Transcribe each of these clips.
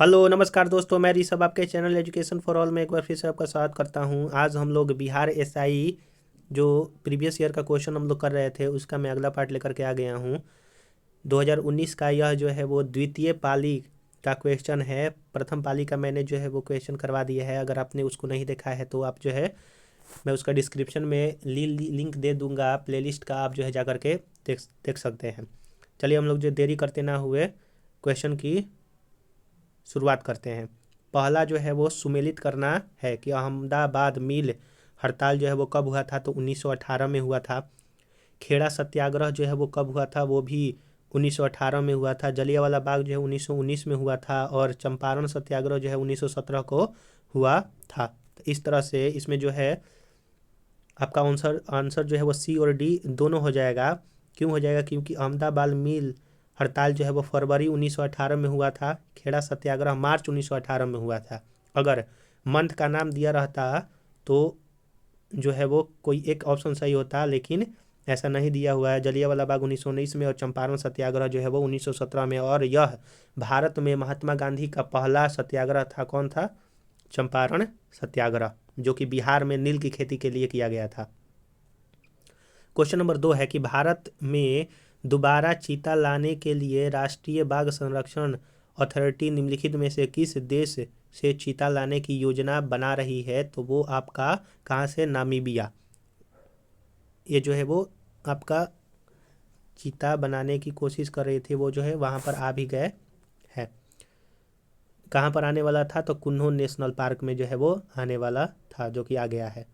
Hello नमस्कार दोस्तों, मैं ऋषभ आपके चैनल एजुकेशन फॉर ऑल में एक बार फिर से आपका स्वागत करता हूं। आज हम लोग बिहार एसआई जो प्रीवियस ईयर का क्वेश्चन हम लोग कर रहे थे उसका मैं अगला पार्ट लेकर के आ गया हूं। 2019 का यह जो है वो द्वितीय पाली का क्वेश्चन है। प्रथम पाली का मैंने जो है वो क्वेश्चन करवा दिया है। अगर आपने उसको नहीं देखा है तो आप जो है मैं उसका डिस्क्रिप्शन में लिंक दे दूंगा प्लेलिस्ट का, आप जो है जा करके देख सकते हैं। चलिए हम लोग जो देरी करते ना हुए क्वेश्चन की शुरुआत करते हैं। पहला जो है वो सुमेलित करना है कि अहमदाबाद मिल हड़ताल जो है वो कब हुआ था, तो 1918 में हुआ था। खेड़ा सत्याग्रह जो है वो कब हुआ था, वो भी 1918 में हुआ था। जलियांवाला बाग जो है 1919 में हुआ था। और चंपारण सत्याग्रह जो है 1917 को हुआ था। तो इस तरह से इसमें जो है आपका आंसर आंसर जो है वो सी और डी दोनों हो जाएगा। क्यों हो जाएगा? क्योंकि अहमदाबाद मिल हड़ताल जो है वो फरवरी 1918 में हुआ था। खेड़ा सत्याग्रह मार्च 1918 में हुआ था। अगर मंथ का नाम दिया रहता तो जो है वो कोई एक ऑप्शन सही होता, लेकिन ऐसा नहीं दिया हुआ है। जलियांवाला बाग 1919 में और चंपारण सत्याग्रह जो है वो 1917 में। और यह भारत में महात्मा गांधी का पहला सत्याग्रह था। कौन था? चंपारण सत्याग्रह, जो कि बिहार में नील की खेती के लिए किया गया था। क्वेश्चन नंबर 2 है कि भारत में दोबारा चीता लाने के लिए राष्ट्रीय बाघ संरक्षण अथॉरिटी निम्नलिखित में से किस देश से चीता लाने की योजना बना रही है? तो वो आपका कहाँ से? नामीबिया। ये जो है वो आपका चीता बनाने की कोशिश कर रहे थे, वो जो है वहाँ पर आ भी गए हैं। कहाँ पर आने वाला था? तो कुन्नो नेशनल पार्क में जो है वो आने वाला था, जो कि आ गया है।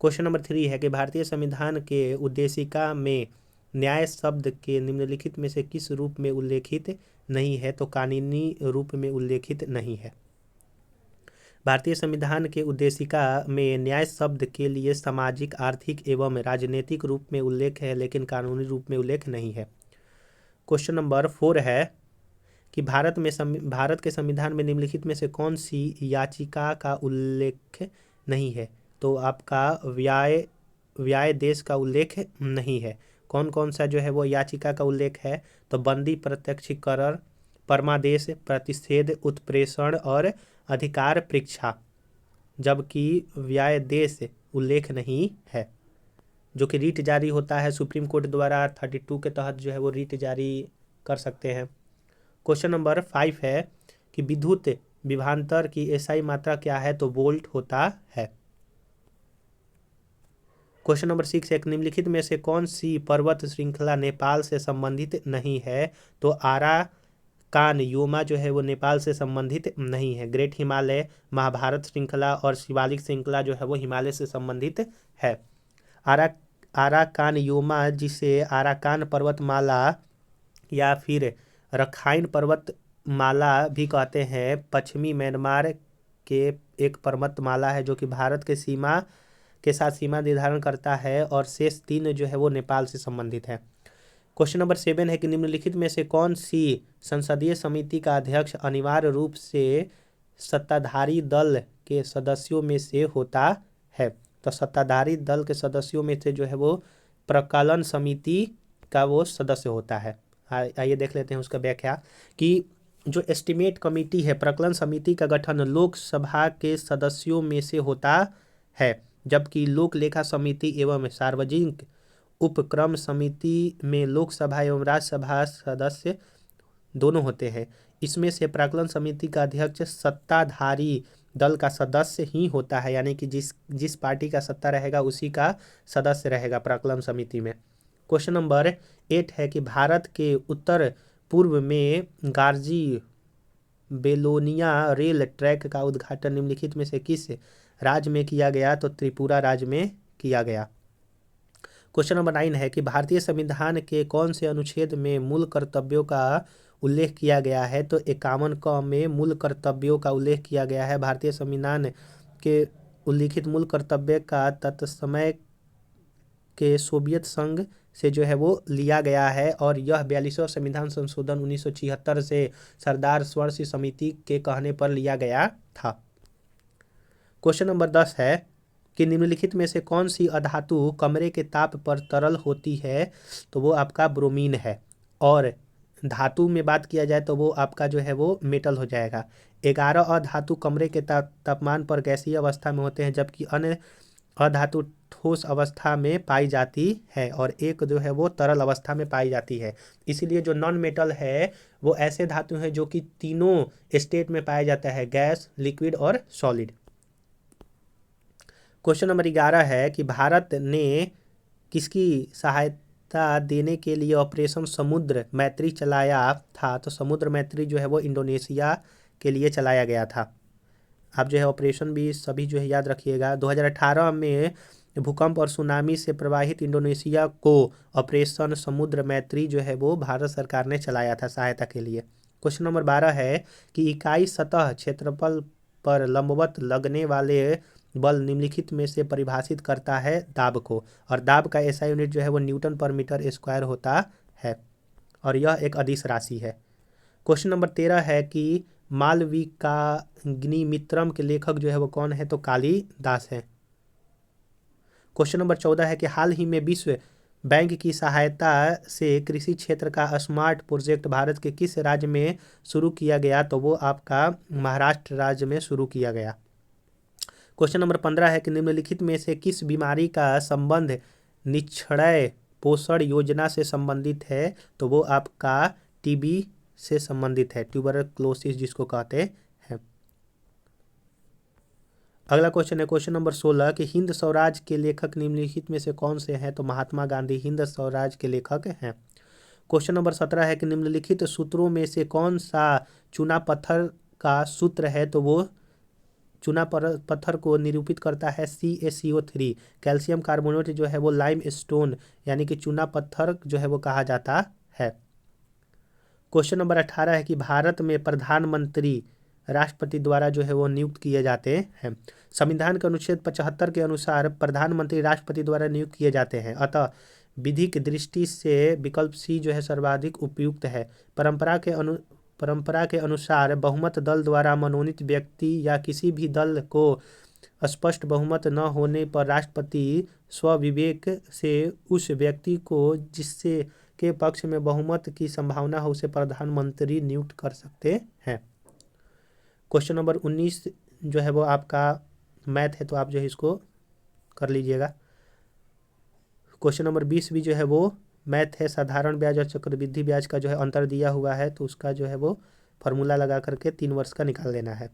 क्वेश्चन नंबर 3 है कि भारतीय संविधान के उद्देशिका में न्याय शब्द के निम्नलिखित में से किस रूप में उल्लेखित नहीं है? तो कानूनी रूप में उल्लेखित नहीं है। भारतीय संविधान के उद्देशिका में न्याय शब्द के लिए सामाजिक, आर्थिक एवं राजनीतिक रूप में उल्लेख है, लेकिन कानूनी रूप में उल्लेख नहीं है। क्वेश्चन नंबर 4 है कि भारत के संविधान में निम्नलिखित में से कौन सी याचिका का उल्लेख नहीं है? तो आपका व्याय देश का उल्लेख नहीं है। कौन कौन सा जो है वो याचिका का उल्लेख है? तो बंदी प्रत्यक्षीकरण, परमादेश, प्रतिषेध, उत्प्रेषण और अधिकार परीक्षा, जबकि व्याय देश उल्लेख नहीं है। जो कि रीट जारी होता है सुप्रीम कोर्ट द्वारा 32 के तहत जो है वो रीट जारी कर सकते हैं। क्वेश्चन नंबर 5 है कि विद्युत विभवांतर की एसआई मात्रा क्या है? तो वोल्ट होता है। क्वेश्चन नंबर 6 है कि निम्नलिखित में से कौन सी पर्वत श्रृंखला नेपाल से संबंधित नहीं है? तो आराकानयोमा जो है वो नेपाल से संबंधित नहीं है। ग्रेट हिमालय, महाभारत श्रृंखला और शिवालिक श्रृंखला जो है वो हिमालय से संबंधित है। आरा आराकानयोमा, जिसे आराकान पर्वतमाला या फिर रखाइन पर्वतमाला भी कहते हैं, पश्चिमी म्यांमार के एक पर्वतमाला है जो कि भारत के साथ सीमा निर्धारण करता है। और शेष 3 जो है वो नेपाल से संबंधित है। क्वेश्चन नंबर 7 है कि निम्नलिखित में से कौन सी संसदीय समिति का अध्यक्ष अनिवार्य रूप से सत्ताधारी दल के सदस्यों में से होता है? तो सत्ताधारी दल के सदस्यों में से जो है वो प्रकलन समिति का वो सदस्य होता है। आइए देख लेते हैं उसका व्याख्या कि जो एस्टिमेट कमेटी है, प्रकलन समिति का गठन लोकसभा के सदस्यों में से होता है, जबकि लोक लेखा समिति एवं सार्वजनिक उपक्रम समिति में लोकसभा एवं राज्यसभा सदस्य दोनों होते हैं। इसमें से प्राक्कलन समिति का अध्यक्ष सत्ताधारी दल का सदस्य ही होता है, यानी कि जिस जिस पार्टी का सत्ता रहेगा उसी का सदस्य रहेगा प्राक्कलन समिति में। क्वेश्चन नंबर 8 है कि भारत के उत्तर पूर्व में गार्जी बेलोनिया रेल ट्रैक का उद्घाटन निम्नलिखित में से किस राज्य में किया गया? तो त्रिपुरा राज्य में किया गया। क्वेश्चन नंबर 9 है कि भारतीय संविधान के कौन से अनुच्छेद में मूल कर्तव्यों का उल्लेख किया गया है? तो 51 क में मूल कर्तव्यों का उल्लेख किया गया है। भारतीय संविधान के उल्लिखित मूल कर्तव्य का तत्समय के सोवियत संघ से जो है वो लिया गया है। और यह 42वां संविधान संशोधन 1976 से सरदार स्वर्ण सिंह समिति के कहने पर लिया गया था। क्वेश्चन नंबर 10 है कि निम्नलिखित में से कौन सी अधातु कमरे के ताप पर तरल होती है? तो वो आपका ब्रोमीन है। और धातु में बात किया जाए तो वो आपका जो है वो मेटल हो जाएगा। 11 अधातु कमरे के तापमान पर गैसीय अवस्था में होते हैं, जबकि अन्य अधातु ठोस अवस्था में पाई जाती है और एक जो है वो तरल अवस्था में पाई जाती है। इसीलिए जो नॉन मेटल है वो ऐसे धातु हैं जो कि तीनों स्टेट में पाया जाता है, गैस, लिक्विड और सॉलिड। क्वेश्चन नंबर 11 है कि भारत ने किसकी सहायता देने के लिए ऑपरेशन समुद्र मैत्री चलाया था? तो समुद्र मैत्री जो है वो इंडोनेशिया के लिए चलाया गया था। आप जो है ऑपरेशन भी सभी जो है याद रखिएगा। 2018 में भूकंप और सुनामी से प्रभावित इंडोनेशिया को ऑपरेशन समुद्र मैत्री जो है वो भारत सरकार ने चलाया था सहायता के लिए। क्वेश्चन नंबर 12 है कि इकाई सतह क्षेत्रफल पर लंबवत लगने वाले बल निम्नलिखित में से परिभाषित करता है दाब को, और दाब का ऐसा यूनिट जो है वो न्यूटन पर मीटर स्क्वायर होता है और यह एक अदिश राशि है। क्वेश्चन नंबर 13 है कि मालविकाग्निमित्रम के लेखक जो है वो कौन है? तो कालिदास है। क्वेश्चन नंबर 14 है कि हाल ही में विश्व बैंक की सहायता से कृषि क्षेत्र का स्मार्ट प्रोजेक्ट भारत के किस राज्य में शुरू किया गया? तो वो आपका महाराष्ट्र राज्य में शुरू किया गया। क्वेश्चन नंबर 15 है कि निम्नलिखित में से किस बीमारी का संबंध निक्षय पोषण योजना से संबंधित है? तो वो आपका टीबी से संबंधित है, ट्यूबरक्लोसिस जिसको कहते हैं। अगला क्वेश्चन है क्वेश्चन नंबर 16 कि हिंद स्वराज के लेखक निम्नलिखित में से कौन से हैं? तो महात्मा गांधी हिंद स्वराज के लेखक हैं। क्वेश्चन नंबर 17 है कि निम्नलिखित सूत्रों में से कौन सा चूना पत्थर का सूत्र है? तो वो चूना पत्थर को निरूपित करता है CaCO3। कैल्शियम कार्बोनेट जो है वो लाइम स्टोन यानी कि चूना पत्थर जो है वो कहा जाता है। क्वेश्चन नंबर 18 है कि भारत में प्रधानमंत्री राष्ट्रपति द्वारा जो है वो नियुक्त किए जाते हैं। संविधान के अनुच्छेद 75 के अनुसार प्रधानमंत्री राष्ट्रपति द्वारा नियुक्त किए जाते हैं, अतः विधिक दृष्टि से विकल्प सी जो है सर्वाधिक उपयुक्त है। परंपरा के अनुसार बहुमत दल द्वारा मनोनीत व्यक्ति या किसी भी दल को स्पष्ट बहुमत न होने पर राष्ट्रपति स्वविवेक से उस व्यक्ति को जिससे के पक्ष में बहुमत की संभावना हो उसे प्रधानमंत्री नियुक्त कर सकते हैं। क्वेश्चन नंबर 19 जो है वो आपका मैथ है, तो आप जो है इसको कर लीजिएगा। क्वेश्चन नंबर 20 भी जो है वो मैथ है। साधारण ब्याज और चक्रवृद्धि ब्याज का जो है अंतर दिया हुआ है, तो उसका जो है वो फॉर्मूला लगा करके 3 वर्ष का निकाल देना है।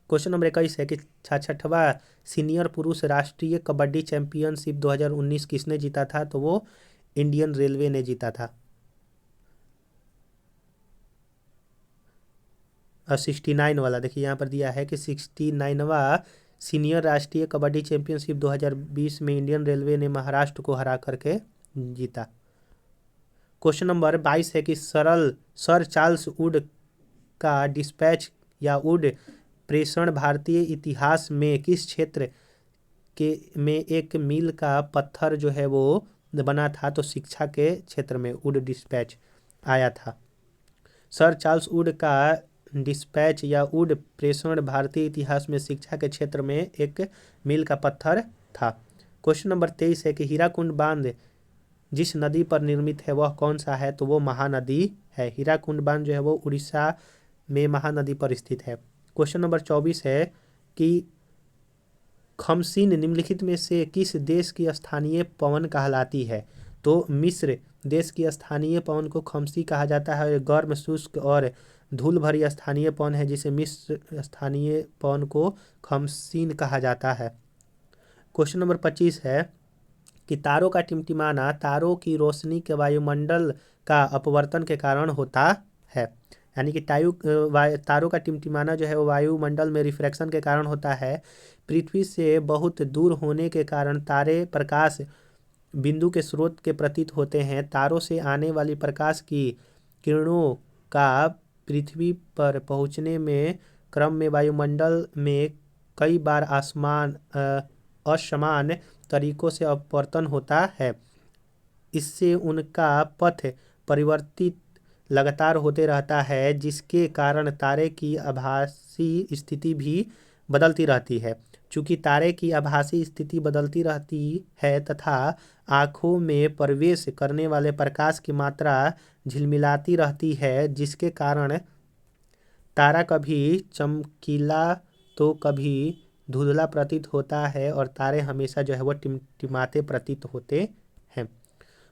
क्वेश्चन नंबर 21 है कि 66वां सीनियर पुरुष राष्ट्रीय कबड्डी चैंपियनशिप 2019 किसने जीता था? तो वो इंडियन रेलवे ने जीता था। 69 वाला देखिए यहाँ पर दिया है कि 69वां सीनियर राष्ट्रीय कबड्डी चैंपियनशिप 2020 में इंडियन रेलवे ने महाराष्ट्र को हरा करके जीता। क्वेश्चन नंबर 22 है कि सर चार्ल्स वुड का डिस्पैच या वुड प्रेषण भारतीय इतिहास में किस क्षेत्र के में एक मील का पत्थर जो है वो बना था? तो शिक्षा के क्षेत्र में वुड डिस्पैच आया था। सर चार्ल्स वुड का डिस्पैच या वुड प्रेषण भारतीय इतिहास में शिक्षा के क्षेत्र में एक मील का पत्थर था। क्वेश्चन नंबर 23 है कि हीराकुंड बांध जिस नदी पर निर्मित है वह कौन सा है? तो वो महानदी है। हीराकुंड बांध जो है वो उड़ीसा में महानदी पर स्थित है। क्वेश्चन नंबर 24 है कि खमसीन निम्नलिखित में से किस देश की स्थानीय पवन कहलाती है? तो मिस्र देश की स्थानीय पवन को खमसी कहा जाता है। गर्म शुष्क और धूल भरी स्थानीय पवन है जिसे मिस्र स्थानीय पवन को खमसीन कहा जाता है। क्वेश्चन नंबर 25 है कि तारों का टिमटिमाना तारों की रोशनी के वायुमंडल का अपवर्तन के कारण होता है। यानी कि तारों का टिमटिमाना जो है वो वायुमंडल में रिफ्रैक्शन के कारण होता है। पृथ्वी से बहुत दूर होने के कारण तारे प्रकाश बिंदु के स्रोत के प्रतीत होते हैं। तारों से आने वाली प्रकाश की किरणों का पृथ्वी पर पहुंचने में क्रम में वायुमंडल में कई बार असमान तरीकों से अपवर्तन होता है। इससे उनका पथ परिवर्तित लगातार होते रहता है, जिसके कारण तारे की आभासी स्थिति भी बदलती रहती है। चूंकि तारे की आभासी स्थिति बदलती रहती है तथा आँखों में प्रवेश करने वाले प्रकाश की मात्रा झिलमिलाती रहती है, जिसके कारण तारा कभी चमकीला तो कभी धुंधला प्रतीत होता है और तारे हमेशा जो है वो टिमटिमाते प्रतीत होते हैं।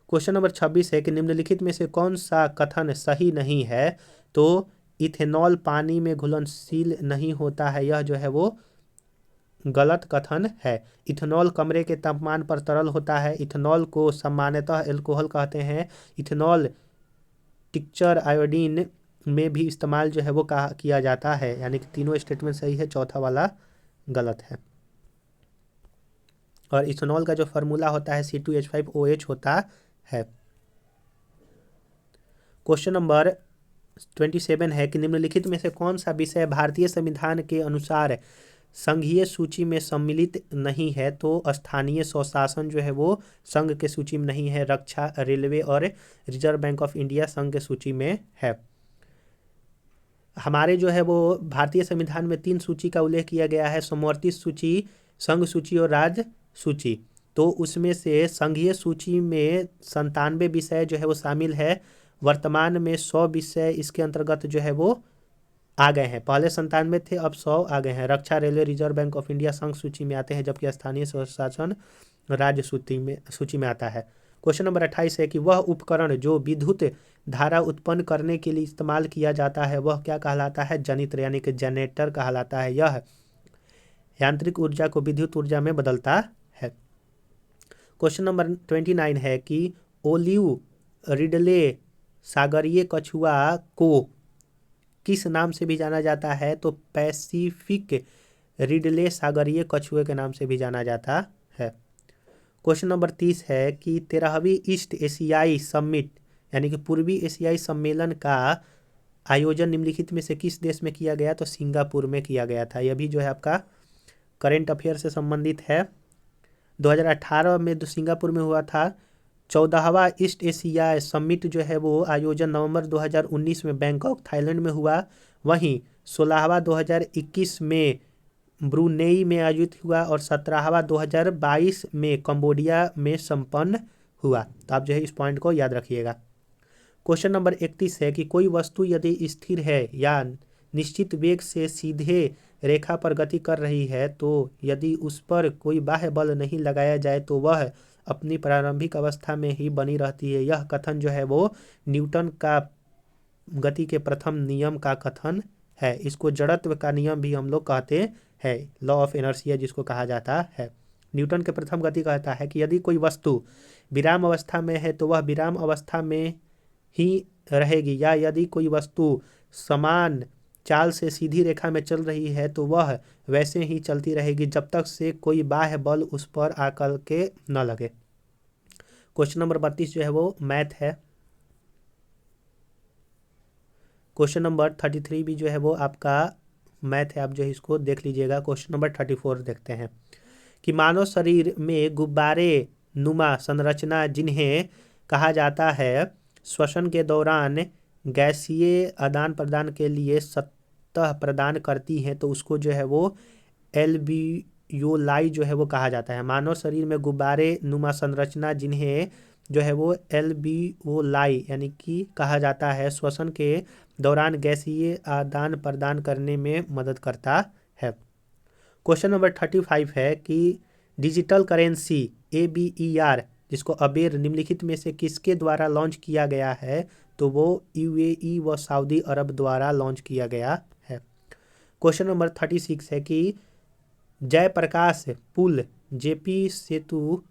क्वेश्चन नंबर 26 है कि निम्नलिखित में से कौन सा कथन सही नहीं है? तो इथेनॉल पानी में घुलनशील नहीं होता है, यह जो है वो गलत कथन है। इथेनॉल कमरे के तापमान पर तरल होता है। इथेनॉल को सामान्यतः एल्कोहल कहते हैं। इथेनॉल टिंचर आयोडीन में भी इस्तेमाल जो है वो किया जाता है। यानी कि तीनों स्टेटमेंट सही है, चौथा वाला गलत है। और इथेनॉल का जो फार्मूला होता है C2H5OH होता है। क्वेश्चन नंबर 27 है कि निम्नलिखित में से कौन सा विषय भारतीय संविधान के अनुसार संघीय सूची में सम्मिलित नहीं है? तो स्थानीय स्वशासन जो है वो संघ के सूची में नहीं है। रक्षा, रेलवे और रिजर्व बैंक ऑफ इंडिया संघ के सूची में है। हमारे जो है वो भारतीय संविधान में 3 सूची का उल्लेख किया गया है, समवर्ती सूची, संघ सूची और राज्य सूची। तो उसमें से संघीय सूची में 97 विषय जो है वो शामिल है। वर्तमान में 100 विषय इसके अंतर्गत जो है वो आ गए हैं। पहले 97 थे, अब 100 आ गए हैं। रक्षा, railway, Reserve Bank of India संघ सूची में आते हैं, जबकि स्थानीय स्वशासन राज्य सूची में आता है। क्वेश्चन नंबर 28 है कि वह उपकरण जो विद्युत धारा उत्पन्न करने के लिए इस्तेमाल किया जाता है वह क्या कहलाता है? जनित्र, यानी कि जनरेटर कहलाता है। यह यांत्रिक ऊर्जा को विद्युत ऊर्जा में बदलता है। क्वेश्चन नंबर 29 है कि ओलिव रिडले सागरीय कछुआ को किस नाम से भी जाना जाता है? तो पैसिफिक रिडले सागरीय कछुए के नाम से भी जाना जाता है। क्वेश्चन नंबर 30 है कि 13वीं ईस्ट एशियाई समिट यानी कि पूर्वी एशियाई सम्मेलन का आयोजन निम्नलिखित में से किस देश में किया गया? तो सिंगापुर में किया गया था। यह भी जो है आपका करंट अफेयर से संबंधित है। 2018 में जो सिंगापुर में हुआ था। 14वां ईस्ट एशिया समिट जो है वो आयोजन नवंबर 2019 में बैंकॉक, थाईलैंड में हुआ। वहीं 16वां 2021 में ब्रुनेई में आयोजित हुआ और 17वां 2022 में कंबोडिया में संपन्न हुआ। तो आप जो है इस पॉइंट को याद रखिएगा। क्वेश्चन नंबर 31 है कि कोई वस्तु यदि स्थिर है या निश्चित वेग से सीधे रेखा पर गति कर रही है, तो यदि उस पर कोई बाह्य बल नहीं लगाया जाए तो वह अपनी प्रारंभिक अवस्था में ही बनी रहती है। यह कथन जो है वो न्यूटन का गति के प्रथम नियम का कथन है। इसको जड़त्व का नियम भी हम लोग कहते हैं, लॉ ऑफ इनर्शिया जिसको कहा जाता है। न्यूटन के प्रथम गति कहता है कि यदि कोई वस्तु विराम अवस्था में है तो वह विराम अवस्था में ही रहेगी, या यदि कोई वस्तु समान चाल से सीधी रेखा में चल रही है तो वह वैसे ही चलती रहेगी जब तक से कोई बाह्य बल उस पर आकर के न लगे। क्वेश्चन नंबर 32 जो है वो मैथ है। क्वेश्चन नंबर 33 भी जो है वो आपका मैथ है, आप जो है इसको देख लीजिएगा। क्वेश्चन नंबर 34 देखते हैं कि मानव शरीर में गुब्बारे नुमा संरचना जिन्हें कहा जाता है श्वसन के दौरान गैसीय आदान प्रदान के लिए सतह प्रदान करती हैं, तो उसको जो है वो एल्वियोलाई जो है वो कहा जाता है। मानव शरीर में गुब्बारे नुमा संरचना जिन्हें जो है वो एल्वियोलाई यानी कि कहा जाता है श्वसन के दौरान गैसीय आदान प्रदान करने में मदद करता है। क्वेश्चन नंबर 35 है कि डिजिटल करेंसी ABER जिसको अबेर निम्नलिखित में से किसके द्वारा लॉन्च किया गया है? तो वो UAE व सऊदी अरब द्वारा लॉन्च किया गया है। क्वेश्चन नंबर 36 है कि जयप्रकाश पुल JP सेतु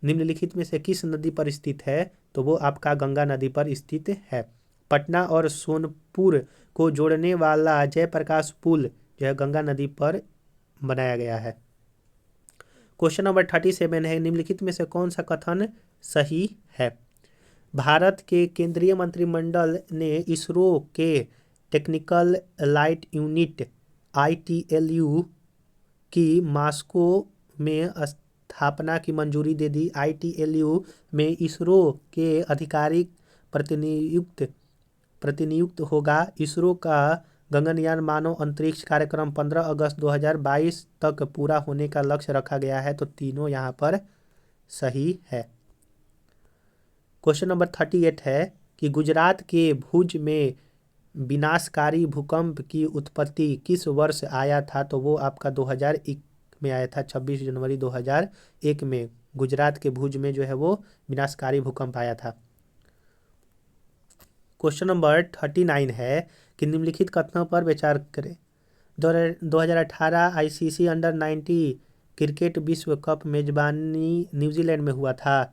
निम्नलिखित में से किस नदी पर स्थित है? तो वो आपका गंगा नदी पर स्थित है। पटना और सोनपुर को जोड़ने वाला जयप्रकाश पुल जो है गंगा नदी पर बनाया गया है। क्वेश्चन नंबर 37 है निम्नलिखित में से कौन सा कथन सही है? भारत के केंद्रीय मंत्रिमंडल ने इसरो के टेक्निकल लाइट यूनिट ITLU की मॉस्को में स्थापना की मंजूरी दे दी। ITLU में इसरो के आधिकारिक प्रतिनियुक्त होगा। इसरो का गगनयान मानव अंतरिक्ष कार्यक्रम 15 अगस्त 2022 तक पूरा होने का लक्ष्य रखा गया है। तो तीनों यहाँ पर सही है। क्वेश्चन नंबर 38 है कि गुजरात के भुज में विनाशकारी भूकंप की उत्पत्ति किस वर्ष आया था, तो वो आपका 2001 में आया था। 26 जनवरी 2001 में गुजरात के भुज में जो है वो विनाशकारी भूकंप आया था। क्वेश्चन नंबर 39 है कि निम्नलिखित कथनों पर विचार करें। 2018 आईसीसी अंडर 90 क्रिकेट विश्व कप मेजबानी न्यूजीलैंड में हुआ था।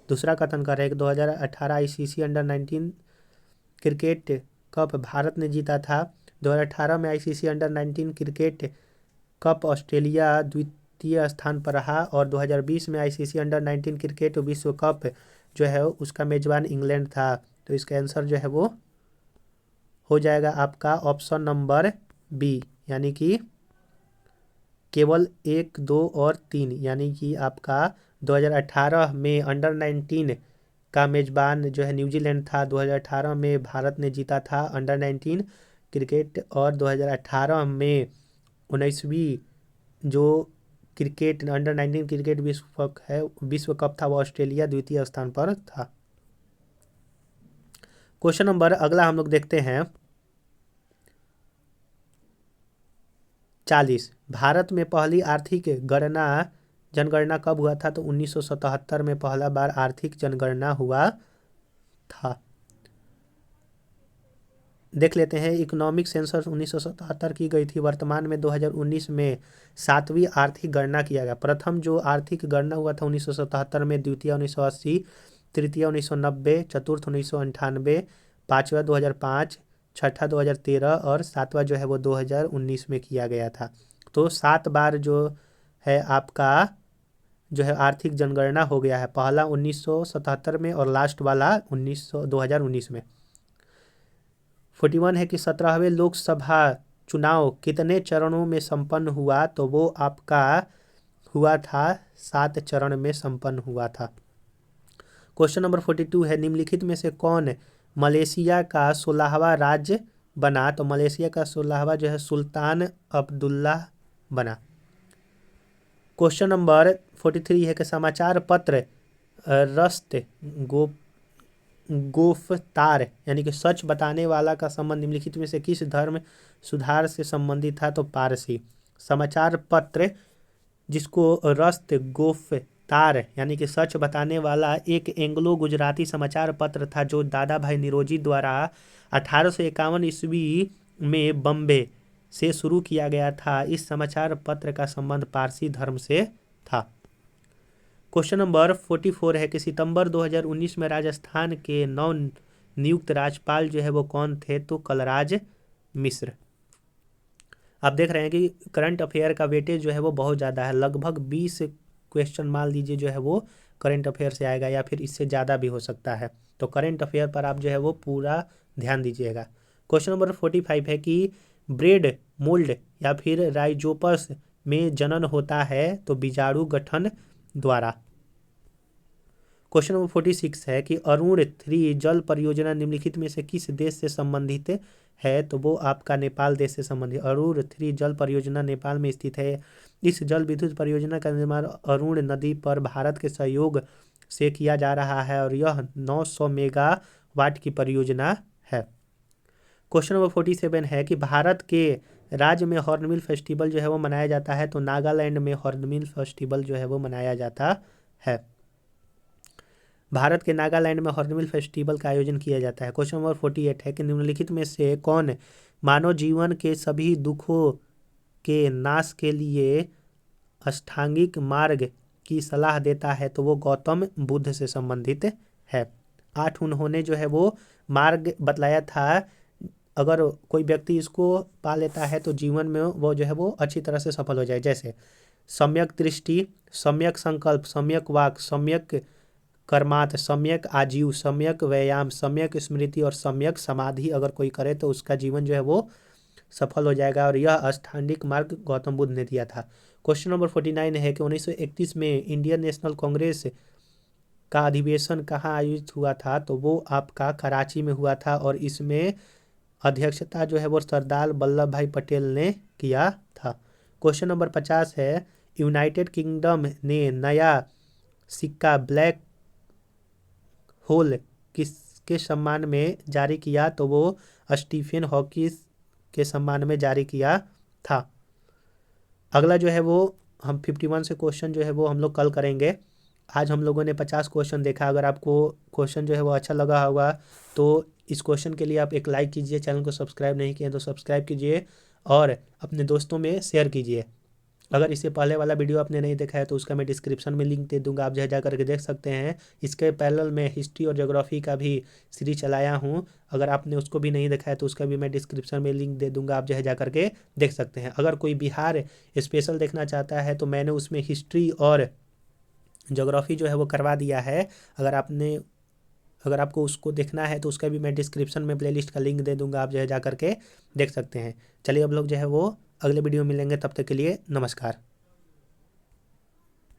दूसरा कथन कर रहे हैं कि 2018 ICC under 19 cricket cup Bharat ने जीता था। 2018 में ICC under 19 cricket cup Australia द्वितीय स्थान पर रहा और 2020 में आईसीसी अंडर 19 क्रिकेट विश्व कप जो है उसका मेजबान इंग्लैंड था। तो इसका आंसर जो है वो हो जाएगा आपका ऑप्शन नंबर बी, यानी कि केवल 1, 2 और 3, यानी कि आपका 2018 में अंडर 19 का मेजबान जो है न्यूजीलैंड था। 2018 में भारत ने जीता था अंडर 19 क्रिकेट और 2018 में 19वीं जो क्रिकेट अंडर 19 क्रिकेट विश्व कप था वो ऑस्ट्रेलिया द्वितीय स्थान पर था। क्वेश्चन नंबर अगला हम लोग देखते हैं 40। भारत में पहली आर्थिक जनगणना कब हुआ था, तो 1977 में पहला बार आर्थिक जनगणना हुआ था। देख लेते हैं, इकोनॉमिक सेंसस 1977 की गई थी। वर्तमान में 2019 में 7वीं आर्थिक गणना किया गया। प्रथम जो आर्थिक गणना हुआ था 1977 में, द्वितीय 1980, तृतीय 1990, चतुर्थ 1998, पाँचवा 2005, छठा 2013 और सातवां जो है वो 2019 में किया गया था। तो 7 बार जो है आपका जो है आर्थिक जनगणना हो गया है। पहला 1977 में और लास्ट वाला 2019 में। 41 है कि 17वें लोकसभा चुनाव कितने चरणों में संपन्न हुआ, तो वो आपका हुआ था 7 चरण में संपन्न हुआ था। क्वेश्चन नंबर 42 है, निम्नलिखित में से कौन मलेशिया का 16वां राज्य बना, तो मलेशिया का 16वां जो है सुल्तान अब्दुल्ला बना। क्वेश्चन नंबर 43 है कि समाचार पत्र रस्त गोफ्तार यानी कि सच बताने वाला का संबंध निम्नलिखित में से किस धर्म सुधार से संबंधित था, तो पारसी। समाचार पत्र जिसको रस्त गोफ्तार यानी कि सच बताने वाला एक एंग्लो गुजराती समाचार पत्र था जो दादा भाई निरोजी द्वारा 1851 ईस्वी में बम्बे से शुरू किया गया था। इस समाचार पत्र का संबंध पारसी धर्म से था। क्वेश्चन नंबर 44 है कि सितंबर 2019 में राजस्थान के नव नियुक्त राज्यपाल जो है वो कौन थे, तो कलराज मिश्र। आप देख रहे हैं कि करंट अफेयर का वेटेज जो है वो बहुत ज़्यादा है। लगभग 20 क्वेश्चन मान लीजिए जो है वो करंट अफेयर से आएगा या फिर इससे ज़्यादा भी हो सकता है। तो करंट अफेयर पर आप जो है वो पूरा ध्यान दीजिएगा। क्वेश्चन नंबर 45 है कि ब्रेड मोल्ड या फिर राइजोपस में जनन होता है, तो बीजाणु गठन द्वारा। क्वेश्चन नंबर 46 है कि अरुण 3 जल परियोजना निम्नलिखित में से किस देश से संबंधित है, तो वो आपका नेपाल देश से संबंधित। अरुण 3 जल परियोजना नेपाल में स्थित है। इस जल विद्युत परियोजना का निर्माण अरुण नदी पर भारत के सहयोग से किया जा रहा है और यह 900 मेगावाट की परियोजना है। क्वेश्चन नंबर 47 है कि भारत के राज्य में हॉर्नबिल फेस्टिवल जो है वो मनाया जाता है, तो नागालैंड में हॉर्नबिल फेस्टिवल जो है वो मनाया जाता है। भारत के नागालैंड में हॉर्नबिल फेस्टिवल का आयोजन किया जाता है। क्वेश्चन नंबर 48 है कि निम्नलिखित में से कौन मानव जीवन के सभी दुखों के नाश के लिए अष्टांगिक मार्ग की सलाह देता है, तो वो गौतम बुद्ध से संबंधित है। 8 उन्होंने जो है वो मार्ग बतलाया था, अगर कोई व्यक्ति इसको पा लेता है तो जीवन में वो जो है वो अच्छी तरह से सफल हो जाए। जैसे सम्यक दृष्टि, सम्यक संकल्प, सम्यक वाक, सम्यक कर्मार्थ, सम्यक आजीव, सम्यक व्यायाम, सम्यक स्मृति और सम्यक समाधि अगर कोई करे तो उसका जीवन जो है वो सफल हो जाएगा। और यह अष्टांगिक मार्ग गौतम बुद्ध ने दिया था। क्वेश्चन नंबर 49 है कि 1931 में इंडियन नेशनल कांग्रेस का अधिवेशन कहाँ आयोजित हुआ था, तो वो आपका कराची में हुआ था और इसमें अध्यक्षता जो है वो सरदार वल्लभ भाई पटेल ने किया था। क्वेश्चन नंबर 50 है, यूनाइटेड किंगडम ने नया सिक्का ब्लैक होल किसके सम्मान में जारी किया, तो वो स्टीफन हॉकिंस के सम्मान में जारी किया था। अगला जो है वो हम 51 से क्वेश्चन जो है वो हम लोग कल करेंगे। आज हम लोगों ने 50 क्वेश्चन देखा। अगर आपको क्वेश्चन जो है वो अच्छा लगा होगा तो इस क्वेश्चन के लिए आप एक लाइक कीजिए, चैनल को सब्सक्राइब नहीं किए तो सब्सक्राइब कीजिए और अपने दोस्तों में शेयर कीजिए। अगर इससे पहले वाला वीडियो आपने नहीं देखा है तो उसका मैं डिस्क्रिप्शन में लिंक दे दूंगा, आप जहाँ जा करके देख सकते हैं। इसके पैरेलल में हिस्ट्री और ज्योग्राफी का भी सीरीज चलाया हूँ, अगर आपने उसको भी नहीं देखा है तो उसका भी मैं डिस्क्रिप्शन में लिंक दे दूंगा, आप जहाँ जा करके देख सकते हैं। अगर कोई बिहार स्पेशल देखना चाहता है तो मैंने उसमें हिस्ट्री और ज्योग्राफी जो है वो करवा दिया है। अगर आपको उसको देखना है तो उसका भी मैं डिस्क्रिप्शन में प्लेलिस्ट का लिंक दे दूंगा, आप जो है जा करके देख सकते हैं। चलिए अब लोग जो है वो अगले वीडियो में मिलेंगे, तब तक के लिए नमस्कार।